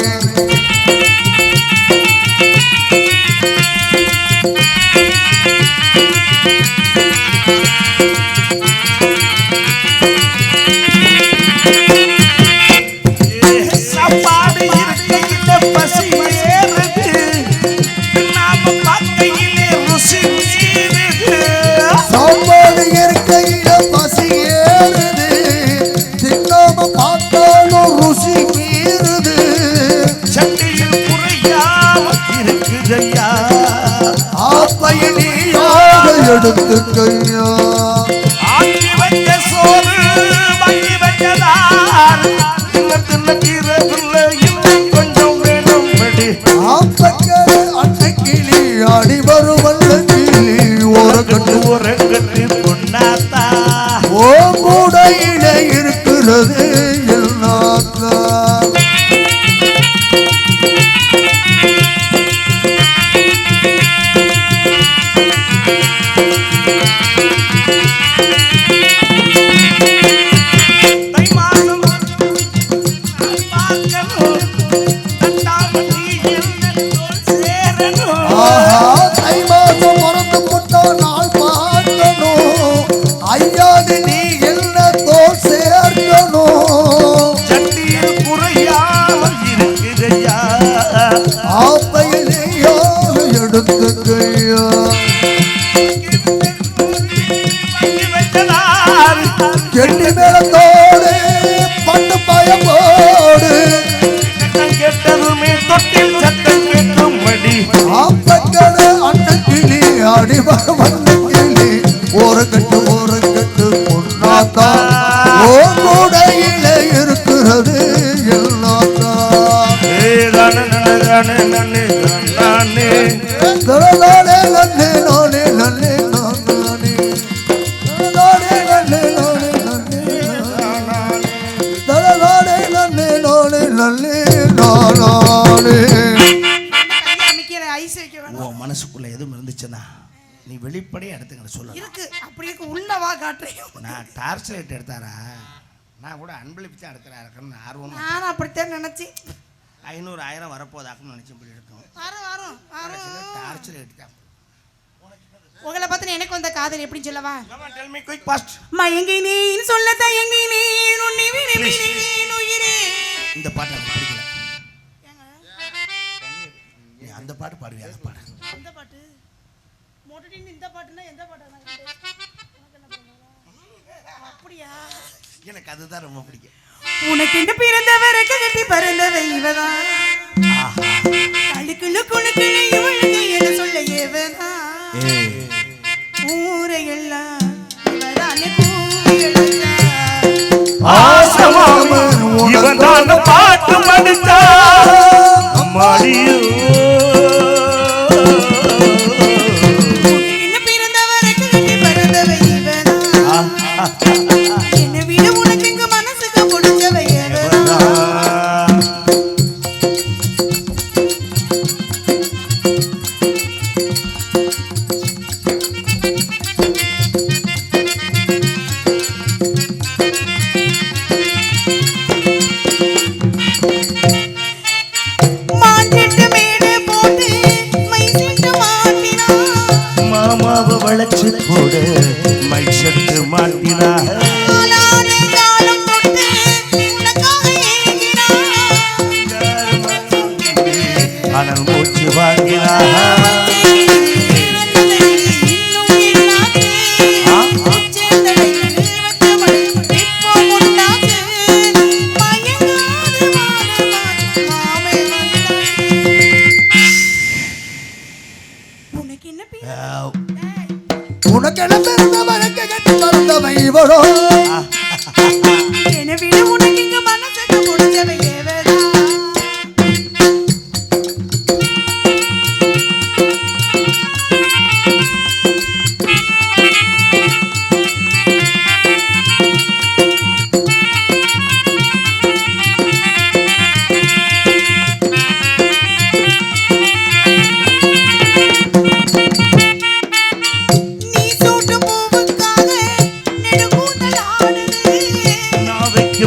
சாப்பாடு இருக்கையில பசி ஏறுது, நாம பார்க்கையிலே ருசி மீறுது. சாப்பாடு இருக்கையில பசி ஏறுது, தின்னாம பார்த்தாலும் ருசி மீறுது. சட்டையில் குறையாம இருக்குதையா, ஆப்பையிலியாக எடுத்துக்கையா. ஆக்கி வச்ச சோறு வாங்கி வச்சதார், தின்ன தீரவில்லை இன்னும் கொஞ்சம் வேணும் படி. ஆப்பக்கரை அட்டை கிளி ஆடி வரும் வல்ல கிளி ஓரக்கட்டு உறங்கட்டு பொன்னாத்தா ஓ கூடையில இருக்கிறது என்னாத்தா. தை மாதம் பார்க்கணும், தட்டாம நீ என்ன தோள் சேரணும். ஆஹா, தை மாசம் பிறந்து புட்டா நாள் பார்க்கணும், ஐயாது நீ என்ன தோல் சேர்க்கணும். சட்டியில் குறையாமல் இருக்குதையா, ஆப்பையிலேயாக எடுத்துக்கையா. வாங்கி வச்சதார், கெட்டி மேளத்தோடு பட்டு பயமோடு சட்டம் கேட்டதுமே தொட்டில் சட்டம் கேட்கும்படி. ஆப்பக்கரை அட்டை கிளி ஆடி வரும் வல்ல கிளி ஓரக்கட்டு பொன்னாத்தா ஓ கூடையில இருக்கிறது எல்லாத்தா. தானே தரதானே நன்னே நானே நன்னே நானே தரதானே நன்னே நானே நன்னே தரதானே நன்னே நானே நன்னே நானே. கைய அமைக்கிற ஐஸ் வைக்க வேணாம். உன் மனசுக்குள்ள எதுவும் இருந்துச்சுன்னா நீ வெளிப்படையே எடுத்துக்கிற சொல்லலாம். இருக்கு அப்படி இருக்கு உள்ள வா காட்டுறேன். நான் டார்ச் லைட் எடுத்தாரா? நான் கூட அன்பளிப்பு தான் எடுத்துறாருன்னு ஆர்வம். நானும் அப்படித்தான் நினைச்சேன். 500 1000 வரப்போதாக்குன்னு நினைச்சு இப்படி எடுக்கும். வரும் டார்ச் லைட் தான். உங்களை பார்த்து எனக்கு வந்த காதல் எப்படின்னு சொல்லவா? Tell me quick fast. மயங்கினேன் சொல்ல தயங்கினேன் உன்னை விரும்பினேன் உயிரே. இந்த பாட்டு எனக்கு பிடிக்கல. நீ அந்த பாட்டு பாடுவியா? அந்த பாட்டு. இந்த பாட்டு மோட்டடின் இந்த பாட்டுனா எந்த பாட்டு? அப்படியா? எனக்கு அதுதான் ரொம்ப பிடிக்கும். உனக்கு இந்த பிறந்தவரை கட்டி பறந்தவை இவதான். ஆஹா. கழுக்குள்ள இவன் பாட்டு படிச்சா அம்மாடியோ என்ன பிறந்தவருக்கு கட்டி பிறந்தவை இவனா என்ன விட உனக்கு இங்க மனசுக்கு பிடிச்சவை இவனா வளைச்சு போடு மைசட்டு மாட்டினா அனல் மூச்சு வாங்கினா உனக்கென பிறந்தவனுக்கு கட்டி பிறந்தவை இவளோ என்ன விட உனக்கு இங்க மனசுக்கு பிடிச்சவை எவனா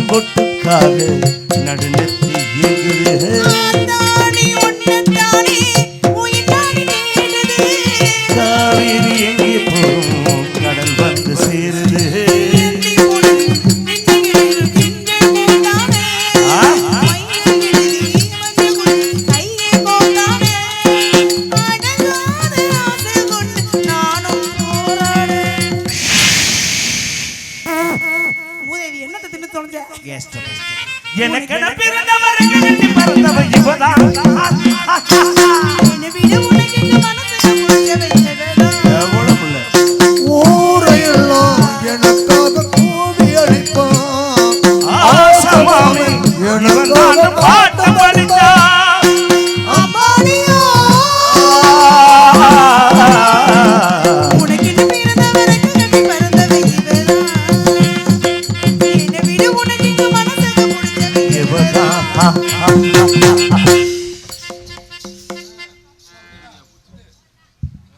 பொட்டுக்காக நடுநெத்தி ஏகுது காவேரி எங்கே போகும் கடல் வந்து சேருது எனக்கு பிறந்தவருக்கு கட்டி பிறந்தவை இவதான் ஊரையெல்லாம் எனக்காக கூவி அழைப்பான் ஆசமாமி எனக்காக பாட்டு படிச்சா உனக்கு